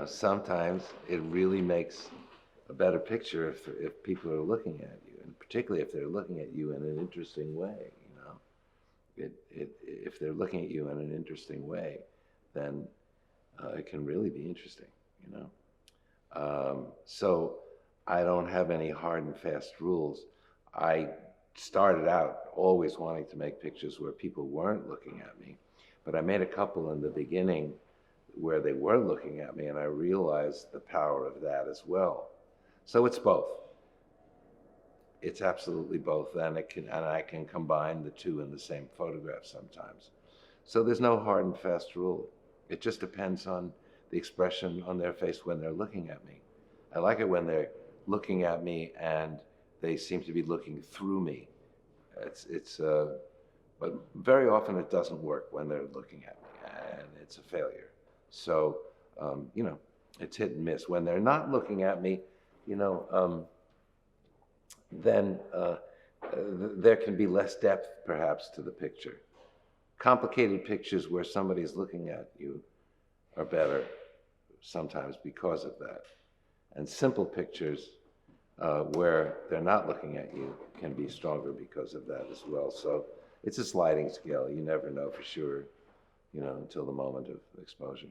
Sometimes it really makes a better picture if people are looking at you, and particularly if they're looking at you in an interesting way. If they're looking at you in an interesting way, then it can really be interesting. You know. So I don't have any hard and fast rules. I started out always wanting to make pictures where people weren't looking at me, but I made a couple in the beginning where they were looking at me, and I realized the power of that as well. So it's both. It's absolutely both, and I can combine the two in the same photograph sometimes. So there's no hard and fast rule. It just depends on the expression on their face when they're looking at me. I like it when they're looking at me and they seem to be looking through me. But very often it doesn't work when they're looking at me, and it's a failure. So, it's hit and miss. When they're not looking at me, you know, then there can be less depth, perhaps, to the picture. Complicated pictures where somebody's looking at you are better sometimes because of that. And simple pictures where they're not looking at you can be stronger because of that as well. So it's a sliding scale. You never know for sure, until the moment of exposure.